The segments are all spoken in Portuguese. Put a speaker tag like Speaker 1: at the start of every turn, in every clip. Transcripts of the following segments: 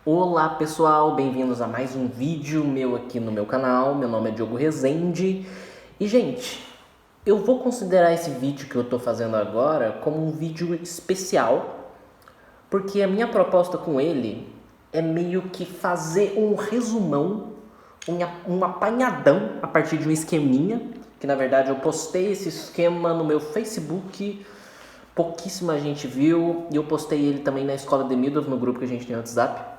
Speaker 1: Olá pessoal, bem-vindos a mais um vídeo meu aqui no meu canal. Meu nome é Diogo Rezende e, gente, eu vou considerar esse vídeo que eu tô fazendo agora como um vídeo especial, porque a minha proposta com ele é meio que fazer um resumão, um apanhadão a partir de um esqueminha, que na verdade eu postei esse esquema no meu Facebook, pouquíssima gente viu, e eu postei ele também na Escola de Midov, no grupo que a gente tem no WhatsApp,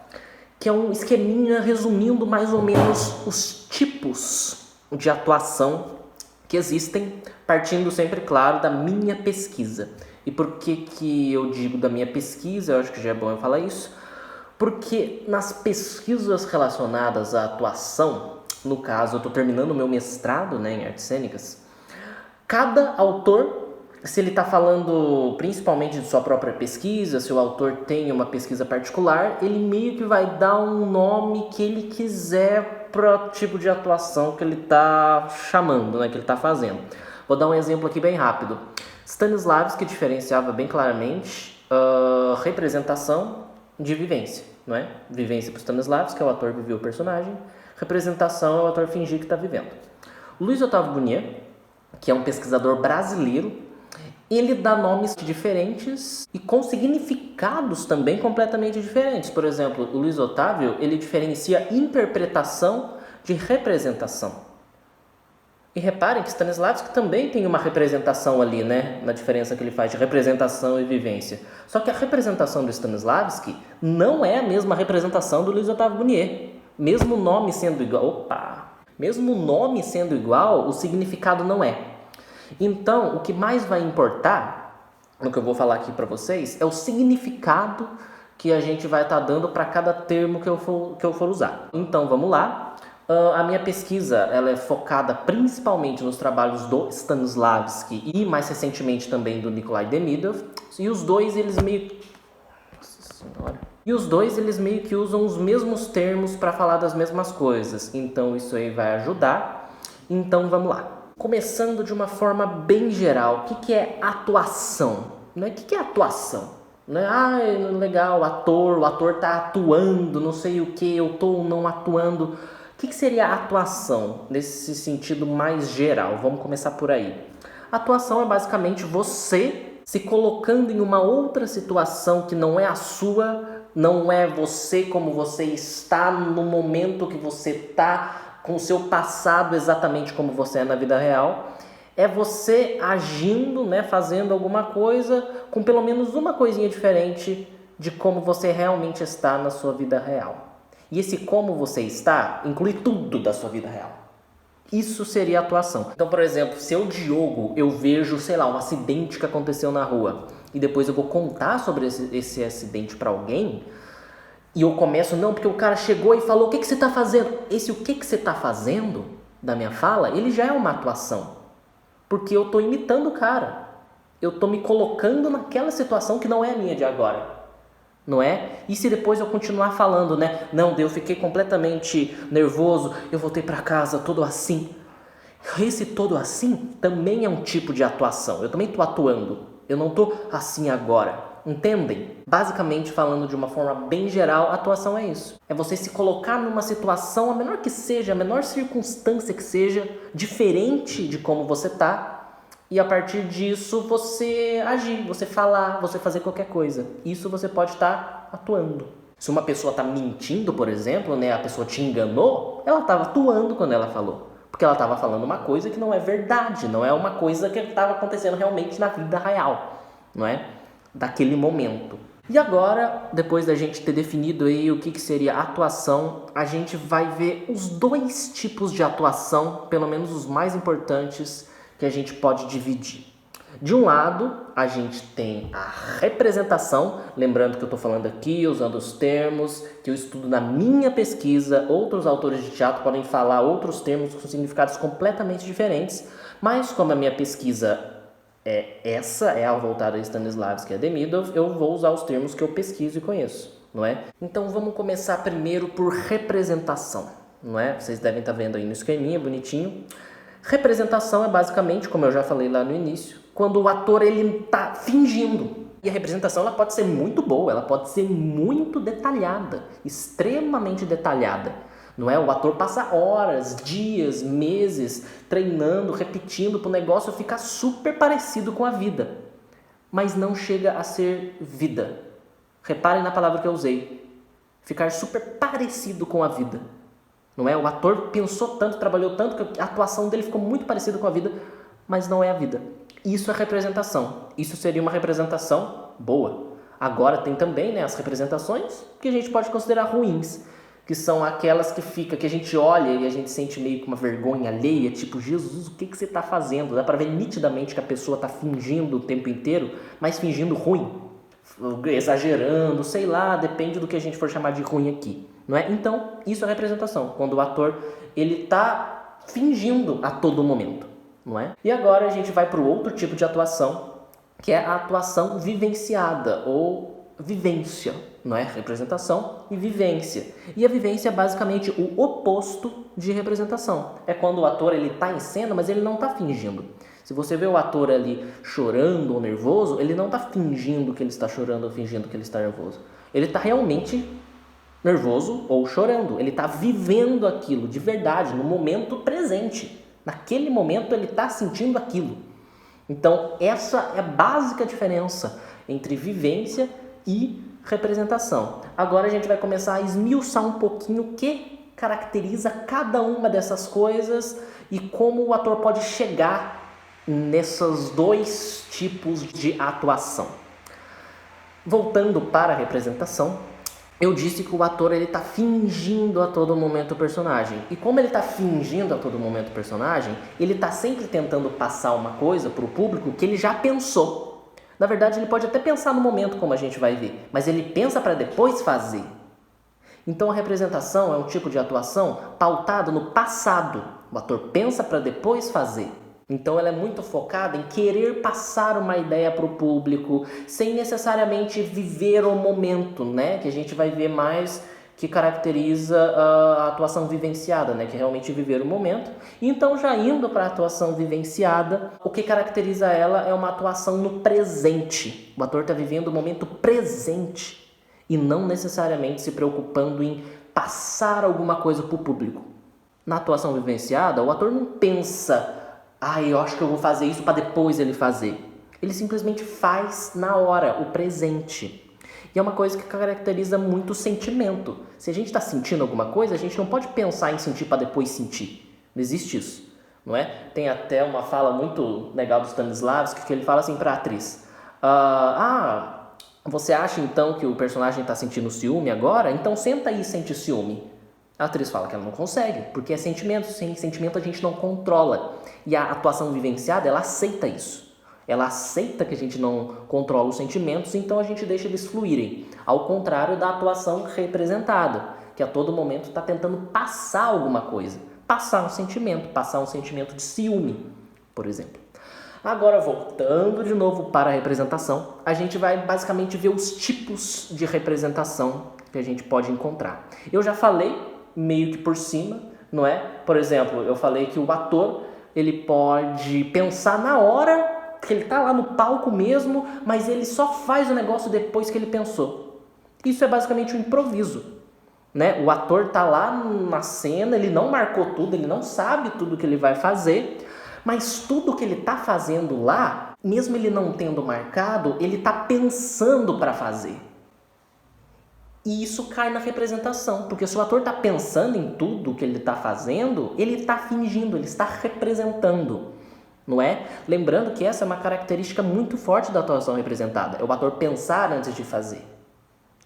Speaker 1: que é um esqueminha resumindo mais ou menos os tipos de atuação que existem, partindo sempre, claro, da minha pesquisa. E por que eu digo da minha pesquisa? Eu acho que já é bom eu falar isso. Porque nas pesquisas relacionadas à atuação, no caso, eu estou terminando o meu mestrado, né, em artes cênicas, cada autor, se ele está falando principalmente de sua própria pesquisa, se o autor tem uma pesquisa particular, ele meio que vai dar um nome que ele quiser para o tipo de atuação que ele está chamando, né, que ele está fazendo. Vou dar um exemplo aqui bem rápido. Stanislavski diferenciava bem claramente representação de vivência, não é? Vivência para Stanislavski é o ator viveu o personagem, representação é o ator fingir que está vivendo. Luiz Otávio Bunier, que é um pesquisador brasileiro, ele dá nomes diferentes e com significados também completamente diferentes. Por exemplo, o Luiz Otávio, ele diferencia interpretação de representação. E reparem que Stanislavski também tem uma representação ali, né? Na diferença que ele faz de representação e vivência. Só que a representação do Stanislavski não é a mesma representação do Luiz Otávio Bunier. Mesmo o nome sendo igual... Mesmo o nome sendo igual, o significado não é. Então, o que mais vai importar, no que eu vou falar aqui para vocês, é o significado que a gente vai estar dando para cada termo que eu for usar. Então, vamos lá. A minha pesquisa ela é focada principalmente nos trabalhos do Stanislavski e, mais recentemente, também do Nikolai Demidov. E os dois, eles meio... Nossa Senhora. E os dois, eles meio que usam os mesmos termos para falar das mesmas coisas. Então, isso aí vai ajudar. Então, vamos lá. Começando de uma forma bem geral, o que é atuação? Né? O que é atuação? Né? Legal, o ator está atuando, não sei o que, eu estou ou não atuando. O que seria atuação nesse sentido mais geral? Vamos começar por aí. Atuação é basicamente você se colocando em uma outra situação que não é a sua, não é você como você está no momento que você está, com o seu passado exatamente como você é na vida real, é você agindo, né, fazendo alguma coisa com pelo menos uma coisinha diferente de como você realmente está na sua vida real. E esse como você está inclui tudo da sua vida real. Isso seria atuação. Então, por exemplo, se eu, Diogo, eu vejo, sei lá, um acidente que aconteceu na rua e depois eu vou contar sobre esse acidente para alguém, e eu começo, não, porque o cara chegou e falou, o que você está fazendo? Esse o que você está fazendo, da minha fala, ele já é uma atuação. Porque eu estou imitando o cara. Eu estou me colocando naquela situação que não é a minha de agora. Não é? E se depois eu continuar falando, né? Não, eu fiquei completamente nervoso, eu voltei para casa todo assim. Esse todo assim também é um tipo de atuação. Eu também estou atuando. Eu não estou assim agora. Entendem? Basicamente, falando de uma forma bem geral, a atuação é isso. É você se colocar numa situação, a menor que seja, a menor circunstância que seja, diferente de como você está, e a partir disso você agir, você falar, você fazer qualquer coisa. Isso você pode estar atuando. Se uma pessoa está mentindo, por exemplo, né, a pessoa te enganou, ela estava atuando quando ela falou. Porque ela estava falando uma coisa que não é verdade, não é uma coisa que estava acontecendo realmente na vida real, não é? Daquele momento. E agora, depois da gente ter definido aí o que seria atuação, a gente vai ver os dois tipos de atuação, pelo menos os mais importantes, que a gente pode dividir. De um lado, a gente tem a representação, lembrando que eu estou falando aqui, usando os termos que eu estudo na minha pesquisa, outros autores de teatro podem falar outros termos com significados completamente diferentes, mas como a minha pesquisa essa é a voltada a Stanislavski e a Demidov, eu vou usar os termos que eu pesquiso e conheço, não é? Então vamos começar primeiro por representação, não é? Vocês devem estar vendo aí no esqueminha, bonitinho. Representação é basicamente, como eu já falei lá no início, quando o ator ele está fingindo. E a representação ela pode ser muito boa, ela pode ser muito detalhada, extremamente detalhada. Não é? O ator passa horas, dias, meses treinando, repetindo para o negócio ficar super parecido com a vida. Mas não chega a ser vida. Reparem na palavra que eu usei. Ficar super parecido com a vida. Não é? O ator pensou tanto, trabalhou tanto que a atuação dele ficou muito parecida com a vida, mas não é a vida. Isso é representação. Isso seria uma representação boa. Agora tem também, né, as representações que a gente pode considerar ruins, que são aquelas que a gente olha e a gente sente meio que uma vergonha alheia, tipo, Jesus, o que você está fazendo? Dá para ver nitidamente que a pessoa está fingindo o tempo inteiro, mas fingindo ruim, exagerando, sei lá, depende do que a gente for chamar de ruim aqui, não é? Então, isso é representação, quando o ator ele está fingindo a todo momento. Não é? E agora a gente vai para o outro tipo de atuação, que é a atuação vivenciada ou vivência, não é? Representação e vivência. E a vivência é basicamente o oposto de representação. É quando o ator ele está em cena, mas ele não está fingindo. Se você vê o ator ali chorando ou nervoso, ele não está fingindo que ele está chorando ou fingindo que ele está nervoso. Ele está realmente nervoso ou chorando. Ele está vivendo aquilo de verdade, no momento presente. Naquele momento ele está sentindo aquilo. Então essa é a básica diferença entre vivência e representação. Agora a gente vai começar a esmiuçar um pouquinho o que caracteriza cada uma dessas coisas e como o ator pode chegar nesses dois tipos de atuação. Voltando para a representação, eu disse que o ator ele está fingindo a todo momento o personagem. E como ele está fingindo a todo momento o personagem, ele está sempre tentando passar uma coisa para o público que ele já pensou. Na verdade, ele pode até pensar no momento, como a gente vai ver, mas ele pensa para depois fazer. Então a representação é um tipo de atuação pautado no passado. O ator pensa para depois fazer. Então ela é muito focada em querer passar uma ideia para o público, sem necessariamente viver o momento, né? Que a gente vai ver mais que caracteriza a atuação vivenciada, né? Que é realmente viver o momento. Então já indo para a atuação vivenciada, o que caracteriza ela é uma atuação no presente. O ator está vivendo o momento presente e não necessariamente se preocupando em passar alguma coisa para o público. Na atuação vivenciada, o ator não pensa: eu acho que eu vou fazer isso para depois ele fazer. Ele simplesmente faz na hora, o presente. E é uma coisa que caracteriza muito o sentimento. Se a gente está sentindo alguma coisa, a gente não pode pensar em sentir para depois sentir. Não existe isso, não é? Tem até uma fala muito legal do Stanislavski que ele fala assim para a atriz: você acha então que o personagem está sentindo ciúme agora? Então senta aí e sente ciúme. A atriz fala que ela não consegue, porque é sentimento, sem sentimento a gente não controla. E a atuação vivenciada, ela aceita isso. Ela aceita que a gente não controla os sentimentos, então a gente deixa eles fluírem. Ao contrário da atuação representada, que a todo momento está tentando passar alguma coisa. Passar um sentimento de ciúme, por exemplo. Agora, voltando de novo para a representação, a gente vai basicamente ver os tipos de representação que a gente pode encontrar. Eu já falei meio que por cima, não é? Por exemplo, eu falei que o ator ele pode pensar na hora que ele está lá no palco mesmo, mas ele só faz o negócio depois que ele pensou. Isso é basicamente um improviso, né? O ator está lá na cena, ele não marcou tudo, ele não sabe tudo que ele vai fazer, mas tudo que ele está fazendo lá, mesmo ele não tendo marcado, ele está pensando para fazer. E isso cai na representação, porque se o ator está pensando em tudo que ele está fazendo, ele está fingindo, ele está representando, não é? Lembrando que essa é uma característica muito forte da atuação representada, é o ator pensar antes de fazer.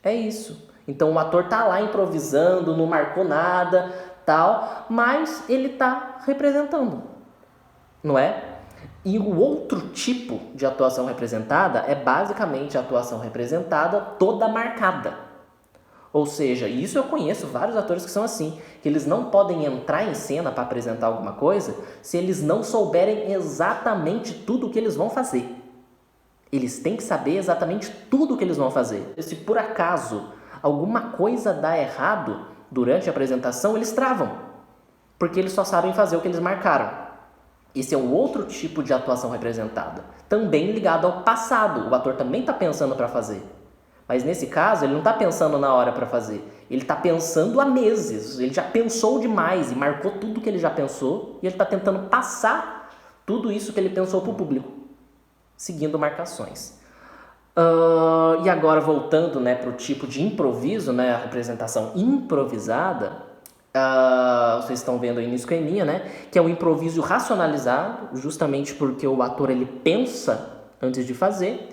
Speaker 1: É isso. Então o ator está lá improvisando, não marcou nada, tal, mas ele está representando, não é? E o outro tipo de atuação representada é basicamente a atuação representada toda marcada. Ou seja, isso eu conheço vários atores que são assim, que eles não podem entrar em cena para apresentar alguma coisa se eles não souberem exatamente tudo o que eles vão fazer. Eles têm que saber exatamente tudo o que eles vão fazer. Se por acaso alguma coisa dá errado durante a apresentação, eles travam, porque eles só sabem fazer o que eles marcaram. Esse é um outro tipo de atuação representada. também ligado ao passado. O ator também está pensando para fazer. Mas nesse caso, ele não está pensando na hora para fazer. Ele está pensando há meses. Ele já pensou demais e marcou tudo que ele já pensou. E ele está tentando passar tudo isso que ele pensou para o público, seguindo marcações. E agora voltando, né, para o tipo de improviso, né, a representação improvisada, vocês estão vendo aí no esqueminha, né, que é um improviso racionalizado, justamente porque o ator ele pensa antes de fazer,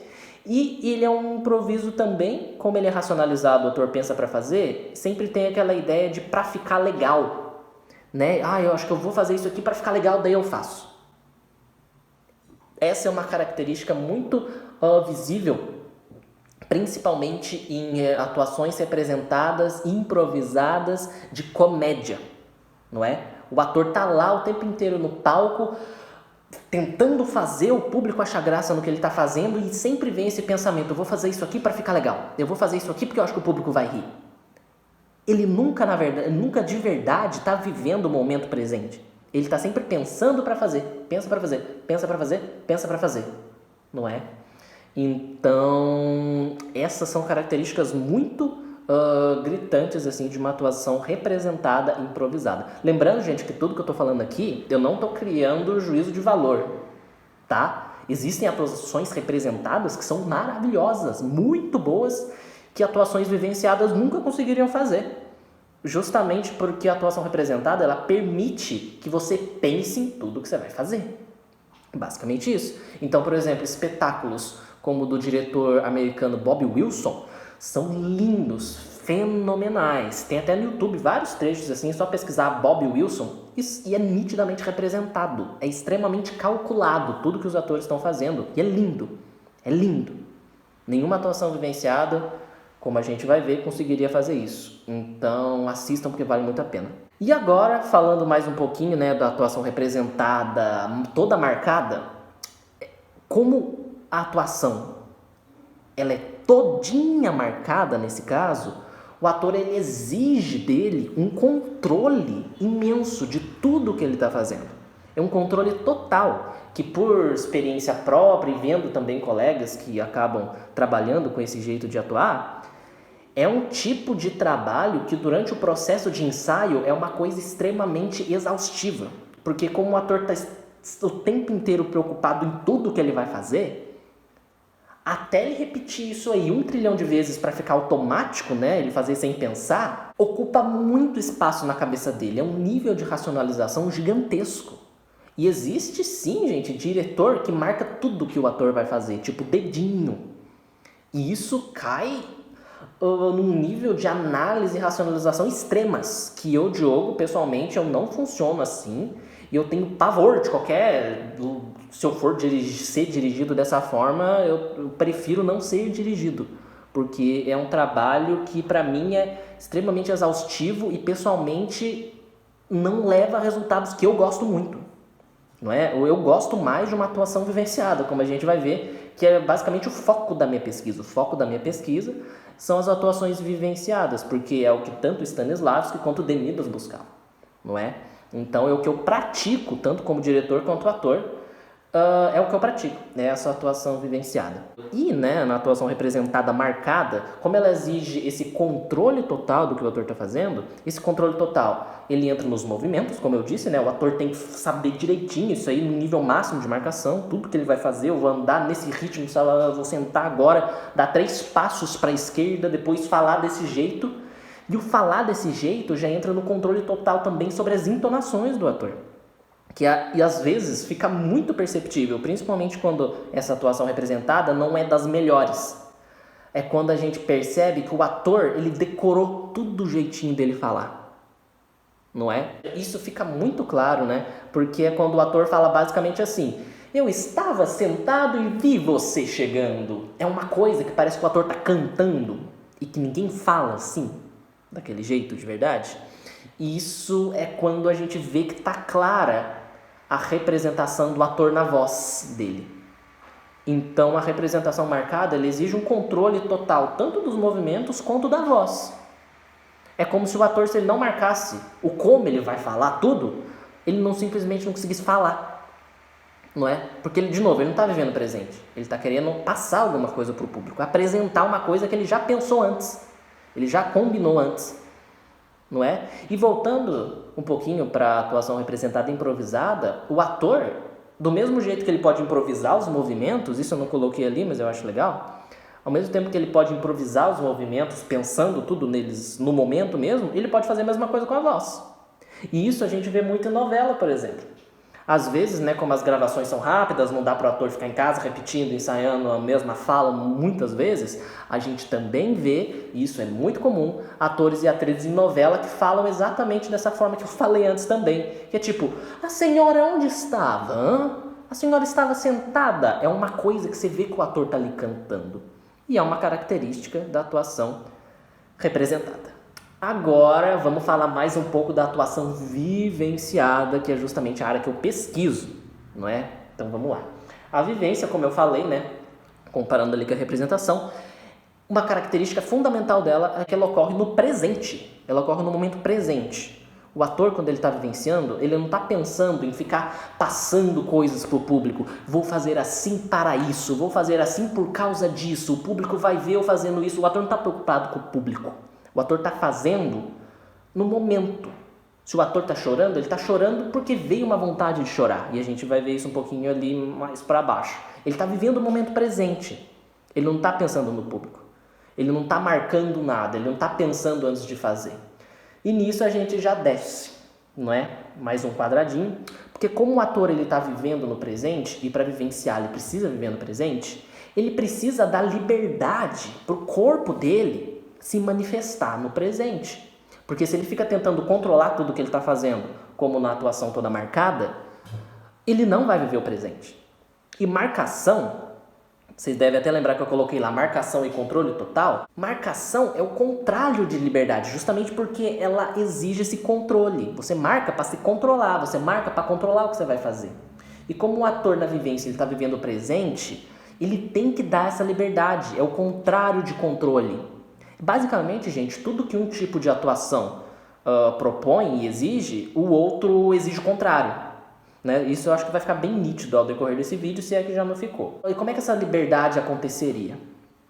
Speaker 1: e ele é um improviso também, como ele é racionalizado, o ator pensa para fazer, sempre tem aquela ideia de para ficar legal, né, eu acho que eu vou fazer isso aqui para ficar legal, daí eu faço. Essa é uma característica muito visível, principalmente em atuações representadas, improvisadas de comédia, não é? O ator tá lá o tempo inteiro no palco, tentando fazer o público achar graça no que ele está fazendo e sempre vem esse pensamento, eu vou fazer isso aqui para ficar legal, eu vou fazer isso aqui porque eu acho que o público vai rir. Ele nunca, na verdade, nunca de verdade está vivendo o momento presente. Ele está sempre pensando para fazer, pensa para fazer, pensa para fazer, pensa para fazer, não é? Então, essas são características muito gritantes assim, de uma atuação representada improvisada. Lembrando, gente, que tudo que eu estou falando aqui, eu não estou criando juízo de valor, tá? Existem atuações representadas que são maravilhosas, muito boas, que atuações vivenciadas nunca conseguiriam fazer. Justamente porque a atuação representada, ela permite que você pense em tudo que você vai fazer. Basicamente isso. Então, por exemplo, espetáculos como o do diretor americano Bob Wilson são lindos, fenomenais. Tem até no YouTube vários trechos assim, é só pesquisar Bob Wilson e é nitidamente representado. É extremamente calculado tudo que os atores estão fazendo. E é lindo. É lindo. Nenhuma atuação vivenciada, como a gente vai ver, conseguiria fazer isso. Então, assistam porque vale muito a pena. E agora, falando mais um pouquinho, né, da atuação representada, toda marcada, como a atuação ela é todinha marcada nesse caso, o ator ele exige dele um controle imenso de tudo que ele está fazendo. É um controle total, que por experiência própria e vendo também colegas que acabam trabalhando com esse jeito de atuar, é um tipo de trabalho que durante o processo de ensaio é uma coisa extremamente exaustiva. Porque como o ator está o tempo inteiro preocupado em tudo que ele vai fazer, até ele repetir isso aí 1 trilhão de vezes para ficar automático, né, ele fazer sem pensar, ocupa muito espaço na cabeça dele. É um nível de racionalização gigantesco. E existe sim, gente, diretor que marca tudo que o ator vai fazer, tipo dedinho. E isso cai num nível de análise e racionalização extremas, que eu, Diogo, pessoalmente, eu não funciono assim, e eu tenho pavor de qualquer... Se eu for ser dirigido dessa forma, eu prefiro não ser dirigido, porque é um trabalho que, para mim, é extremamente exaustivo e, pessoalmente, não leva a resultados que eu gosto muito. Não é? Eu gosto mais de uma atuação vivenciada, como a gente vai ver, que é basicamente o foco da minha pesquisa. O foco da minha pesquisa são as atuações vivenciadas, porque é o que tanto Stanislavski quanto Demibas buscavam, não é? Então é o que eu pratico, tanto como diretor quanto ator, é o que eu pratico, né? Essa atuação vivenciada. E, né, na atuação representada marcada, como ela exige esse controle total do que o ator está fazendo, esse controle total, ele entra nos movimentos, como eu disse, né? O ator tem que saber direitinho isso aí no nível máximo de marcação, tudo que ele vai fazer, eu vou andar nesse ritmo, eu vou sentar agora, dar 3 passos para a esquerda, depois falar desse jeito. E o falar desse jeito já entra no controle total também sobre as entonações do ator. E às vezes fica muito perceptível, principalmente quando essa atuação representada não é das melhores. É quando a gente percebe que o ator, ele decorou tudo do jeitinho dele falar, não é? Isso fica muito claro, né? Porque é quando o ator fala basicamente assim: eu estava sentado e vi você chegando. É uma coisa que parece que o ator está cantando e que ninguém fala assim, daquele jeito de verdade. E isso é quando a gente vê que está clara a representação do ator na voz dele. Então, a representação marcada, ela exige um controle total, tanto dos movimentos quanto da voz. É como se o ator, se ele não marcasse o como ele vai falar tudo, ele não simplesmente não conseguisse falar. não é? Porque, ele, de novo, ele não está vivendo o presente. Ele está querendo passar alguma coisa para o público, apresentar uma coisa que ele já pensou antes, ele já combinou antes, não é? E voltando um pouquinho para a atuação representada improvisada, o ator, do mesmo jeito que ele pode improvisar os movimentos, isso eu não coloquei ali, mas eu acho legal, ao mesmo tempo que ele pode improvisar os movimentos, pensando tudo neles no momento mesmo, ele pode fazer a mesma coisa com a voz. E isso a gente vê muito em novela, por exemplo. Às vezes, né, como as gravações são rápidas, não dá para o ator ficar em casa repetindo, ensaiando a mesma fala muitas vezes, a gente também vê, e isso é muito comum, atores e atrizes em novela que falam exatamente dessa forma que eu falei antes também, que é tipo, a senhora onde estava? Hã? A senhora estava sentada? É uma coisa que você vê que o ator está ali cantando. E é uma característica da atuação representada. Agora vamos falar mais um pouco da atuação vivenciada, que é justamente a área que eu pesquiso, não é? Então vamos lá. A vivência, como eu falei, né, comparando ali com a representação, uma característica fundamental dela é que ela ocorre no presente, ela ocorre no momento presente. O ator, quando ele está vivenciando, ele não está pensando em ficar passando coisas para o público. Vou fazer assim para isso, vou fazer assim por causa disso, o público vai ver eu fazendo isso. O ator não está preocupado com o público. O ator está fazendo no momento. Se o ator está chorando, ele está chorando porque veio uma vontade de chorar. E a gente vai ver isso um pouquinho ali mais para baixo. Ele está vivendo o momento presente. Ele não está pensando no público. Ele não está marcando nada. Ele não está pensando antes de fazer. E nisso a gente já desce, não é? Mais um quadradinho. Porque como o ator está vivendo no presente, e para vivenciar ele precisa viver no presente, ele precisa dar liberdade para o corpo dele se manifestar no presente. Porque se ele fica tentando controlar tudo que ele está fazendo, como na atuação toda marcada, ele não vai viver o presente. E marcação, vocês devem até lembrar que eu coloquei lá marcação e controle total. Marcação é o contrário de liberdade, justamente porque ela exige esse controle. Você marca para se controlar, você marca para controlar o que você vai fazer. E como o ator na vivência está vivendo o presente, ele tem que dar essa liberdade, é o contrário de controle. Basicamente, gente, tudo que um tipo de atuação propõe e exige, o outro exige o contrário. Né? Isso eu acho que vai ficar bem nítido ao decorrer desse vídeo, se é que já não ficou. E como é que essa liberdade aconteceria?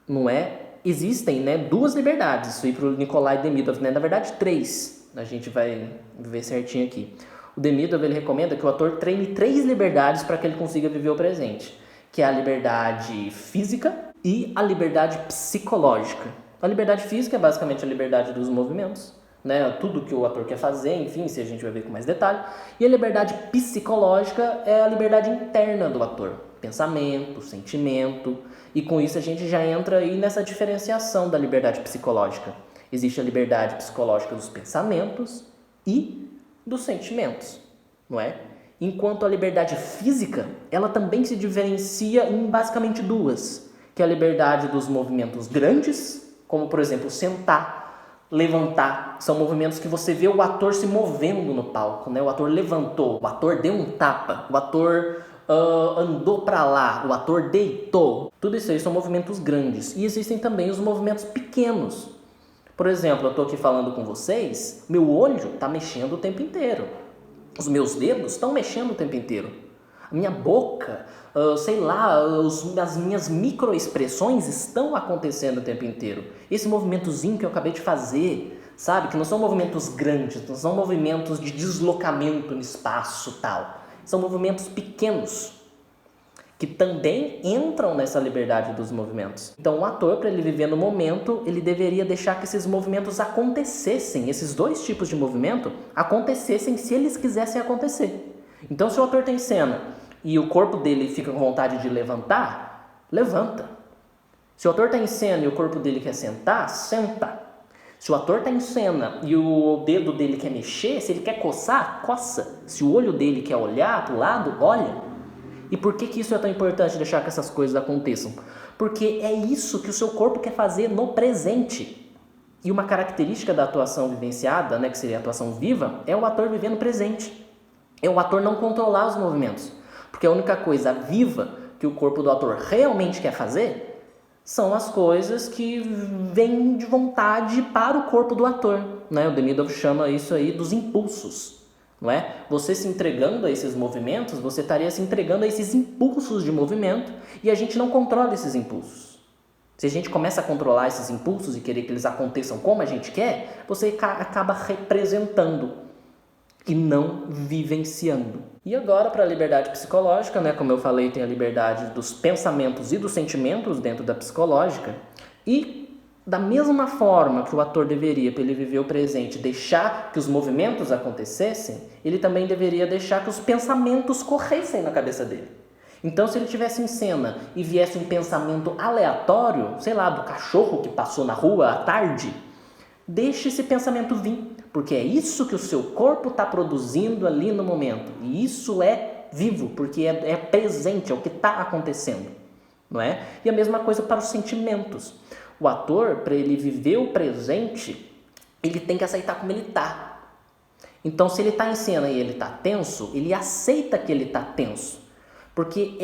Speaker 1: Não é? Existem, né, duas liberdades, isso aí para o Nikolai Demidov, né? Na verdade 3, a gente vai ver certinho aqui. O Demidov, ele recomenda que o ator treine 3 liberdades para que ele consiga viver o presente, que é a liberdade física e a liberdade psicológica. A liberdade física é basicamente a liberdade dos movimentos, né? Tudo que o ator quer fazer, enfim, se a gente vai ver com mais detalhe. E a liberdade psicológica é a liberdade interna do ator, pensamento, sentimento. E com isso a gente já entra aí nessa diferenciação da liberdade psicológica. Existe a liberdade psicológica dos pensamentos e dos sentimentos, não é? Enquanto a liberdade física, ela também se diferencia em basicamente duas, que é a liberdade dos movimentos grandes, como, por exemplo, sentar, levantar. São movimentos que você vê o ator se movendo no palco, né? O ator levantou, o ator deu um tapa, o ator andou para lá, o ator deitou. Tudo isso aí são movimentos grandes. E existem também os movimentos pequenos. Por exemplo, eu estou aqui falando com vocês, meu olho está mexendo o tempo inteiro. Os meus dedos estão mexendo o tempo inteiro. A minha boca, sei lá, as minhas microexpressões estão acontecendo o tempo inteiro. Esse movimentozinho que eu acabei de fazer, sabe? Que não são movimentos grandes, não são movimentos de deslocamento no espaço tal. São movimentos pequenos, que também entram nessa liberdade dos movimentos. Então o ator, para ele viver no momento, ele deveria deixar que esses movimentos acontecessem, esses dois tipos de movimento acontecessem se eles quisessem acontecer. Então se o ator tem cena e o corpo dele fica com vontade de levantar, levanta. Se o ator está em cena e o corpo dele quer sentar, senta. Se o ator está em cena e o dedo dele quer mexer, se ele quer coçar, coça. Se o olho dele quer olhar para o lado, olha. E por que isso é tão importante deixar que essas coisas aconteçam? Porque é isso que o seu corpo quer fazer no presente. E uma característica da atuação vivenciada, né, que seria a atuação viva, é o ator viver no presente. É o ator não controlar os movimentos. Porque a única coisa viva que o corpo do ator realmente quer fazer são as coisas que vêm de vontade para o corpo do ator. Né? O Demidov chama isso aí dos impulsos. não é? Você se entregando a esses movimentos, você estaria se entregando a esses impulsos de movimento e a gente não controla esses impulsos. Se a gente começa a controlar esses impulsos e querer que eles aconteçam como a gente quer, você acaba representando e não vivenciando. E agora para a liberdade psicológica, né? Como eu falei, tem a liberdade dos pensamentos e dos sentimentos dentro da psicológica. E da mesma forma que o ator deveria, para ele viver o presente, deixar que os movimentos acontecessem, ele também deveria deixar que os pensamentos corressem na cabeça dele. Então, se ele estivesse em cena e viesse um pensamento aleatório, sei lá, do cachorro que passou na rua à tarde, deixe esse pensamento vir, porque é isso que o seu corpo está produzindo ali no momento. E isso é vivo, porque é presente, é o que está acontecendo, não é? E a mesma coisa para os sentimentos. O ator, para ele viver o presente, ele tem que aceitar como ele está. Então, se ele está em cena e ele está tenso, ele aceita que ele está tenso. Porque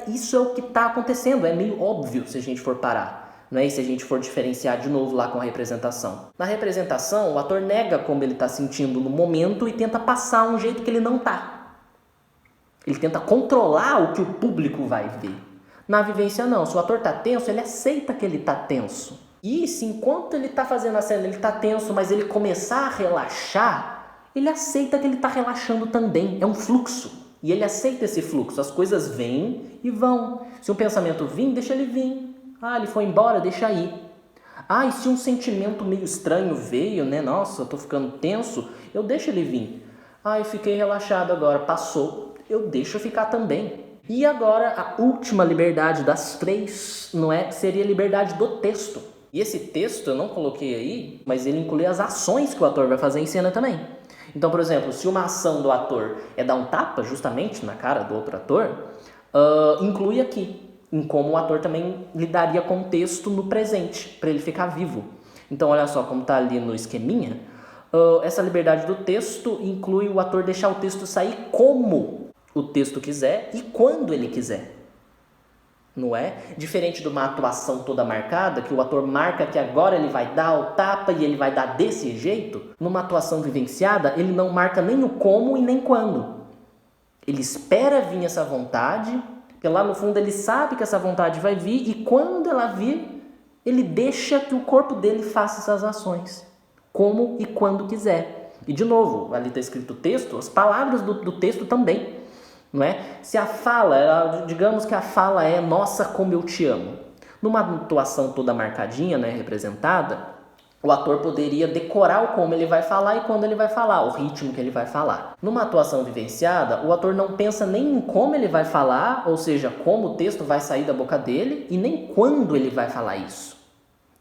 Speaker 1: isso é o que está acontecendo, é meio óbvio se a gente for parar. Não é? E se a gente for diferenciar de novo lá com a representação. Na representação, o ator nega como ele está sentindo no momento e tenta passar um jeito que ele não está. Ele tenta controlar o que o público vai ver. Na vivência não, se o ator está tenso, ele aceita que ele está tenso. E se enquanto ele está fazendo a cena ele está tenso, mas ele começar a relaxar, ele aceita que ele está relaxando também, é um fluxo. E ele aceita esse fluxo, as coisas vêm e vão. Se um pensamento vir, deixa ele vir. Ah, ele foi embora, deixa aí. Ah, e se um sentimento meio estranho veio, né? Nossa, eu tô ficando tenso, eu deixo ele vir. Ah, eu fiquei relaxado agora, passou, eu deixo ficar também. E agora, a última liberdade das três, não é? Seria a liberdade do texto. E esse texto eu não coloquei aí, mas ele inclui as ações que o ator vai fazer em cena também. Então, por exemplo, se uma ação do ator é dar um tapa justamente na cara do outro ator, inclui aqui em como o ator também lidaria com o texto no presente, para ele ficar vivo. Então, olha só como está ali no esqueminha. Essa liberdade do texto inclui o ator deixar o texto sair como o texto quiser e quando ele quiser. Não é? Diferente de uma atuação toda marcada, que o ator marca que agora ele vai dar o tapa e ele vai dar desse jeito. Numa atuação vivenciada, ele não marca nem o como e nem quando. Ele espera vir essa vontade, porque lá no fundo ele sabe que essa vontade vai vir e quando ela vir, ele deixa que o corpo dele faça essas ações, como e quando quiser. E de novo, ali está escrito o texto, as palavras do texto também. Não é? Se a fala, digamos que a fala é nossa, como eu te amo. Numa atuação toda marcadinha, né, representada, o ator poderia decorar o como ele vai falar e quando ele vai falar, o ritmo que ele vai falar. Numa atuação vivenciada, o ator não pensa nem em como ele vai falar, ou seja, como o texto vai sair da boca dele, e nem quando ele vai falar isso.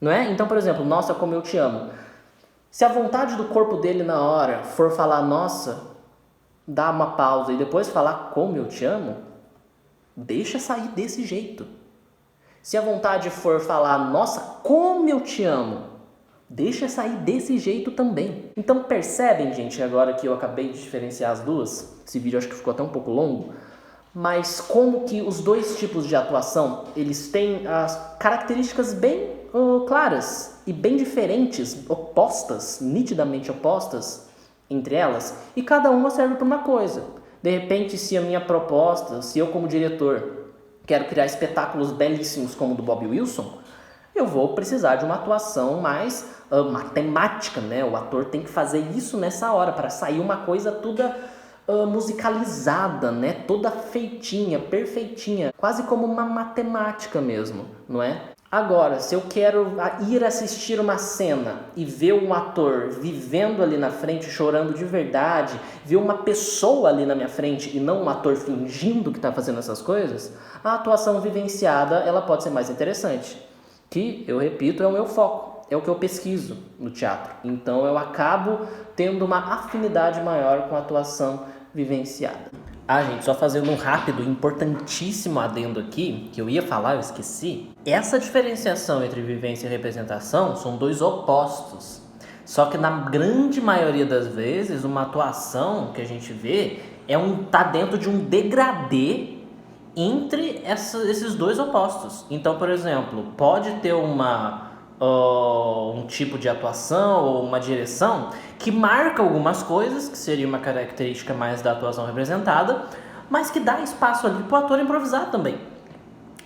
Speaker 1: Não é? Então, por exemplo, nossa, como eu te amo. Se a vontade do corpo dele na hora for falar nossa, dá uma pausa e depois falar como eu te amo, deixa sair desse jeito. Se a vontade for falar, nossa, como eu te amo, deixa sair desse jeito também. Então percebem, gente, agora que eu acabei de diferenciar as duas, esse vídeo acho que ficou até um pouco longo, mas como que os dois tipos de atuação, eles têm as características bem claras e bem diferentes, opostas, nitidamente opostas, entre elas, e cada uma serve para uma coisa. De repente, se a minha proposta, se eu como diretor quero criar espetáculos belíssimos como o do Bob Wilson, eu vou precisar de uma atuação mais matemática, né? O ator tem que fazer isso nessa hora para sair uma coisa toda musicalizada, né? Toda feitinha, perfeitinha, quase como uma matemática mesmo, não é? Agora, se eu quero ir assistir uma cena e ver um ator vivendo ali na frente, chorando de verdade, ver uma pessoa ali na minha frente e não um ator fingindo que está fazendo essas coisas, a atuação vivenciada ela pode ser mais interessante. Que, eu repito, é o meu foco, é o que eu pesquiso no teatro. Então eu acabo tendo uma afinidade maior com a atuação vivenciada. Ah, gente, só fazendo um rápido, importantíssimo adendo aqui, que eu ia falar, eu esqueci. Essa diferenciação entre vivência e representação são dois opostos. Só que na grande maioria das vezes, uma atuação que a gente vê tá dentro de um degradê entre esses dois opostos. Então, por exemplo, pode ter uma um tipo de atuação ou uma direção que marca algumas coisas, que seria uma característica mais da atuação representada, mas que dá espaço ali para o ator improvisar também.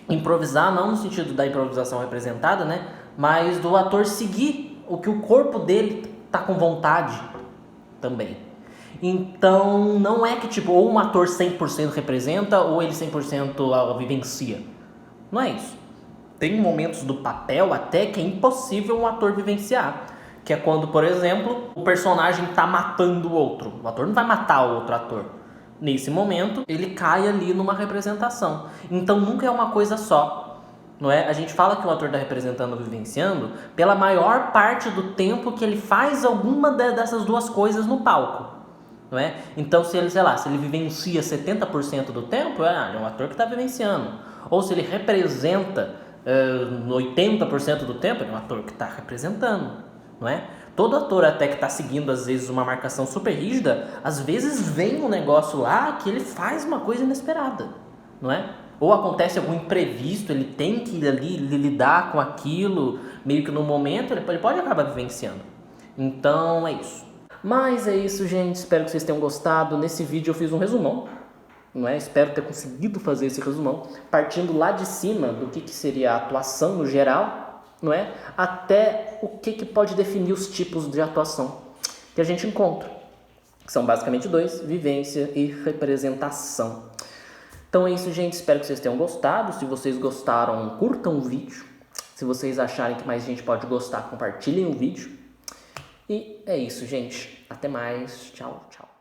Speaker 1: Improvisar não no sentido da improvisação representada, né? Mas do ator seguir o que o corpo dele tá com vontade também. Então, não é que tipo, ou um ator 100% representa ou ele 100% vivencia. Não é isso. Tem momentos do papel até que é impossível um ator vivenciar. Que é quando, por exemplo, o personagem tá matando o outro. O ator não vai matar o outro ator. Nesse momento, ele cai ali numa representação. Então, nunca é uma coisa só. Não é? A gente fala que o ator está representando ou vivenciando pela maior parte do tempo que ele faz alguma dessas duas coisas no palco. Não é? Então, se ele, sei lá, se ele vivencia 70% do tempo, é um ator que está vivenciando. Ou se ele representa 80% do tempo, é um ator que está representando. Não é? Todo ator até que está seguindo, às vezes, uma marcação super rígida, às vezes vem um negócio lá que ele faz uma coisa inesperada. Não é? Ou acontece algum imprevisto, ele tem que ir ali lidar com aquilo, meio que no momento, ele pode acabar vivenciando. Então, é isso. Mas é isso, gente. Espero que vocês tenham gostado. Nesse vídeo eu fiz um resumão, não é? Espero ter conseguido fazer esse resumão, partindo lá de cima do que seria a atuação no geral, não é? Até o que pode definir os tipos de atuação que a gente encontra, que são basicamente dois: vivência e representação. Então é isso, gente. Espero que vocês tenham gostado. Se vocês gostaram, curtam o vídeo. Se vocês acharem que mais gente pode gostar, compartilhem o vídeo. E é isso, gente. Até mais. Tchau, tchau.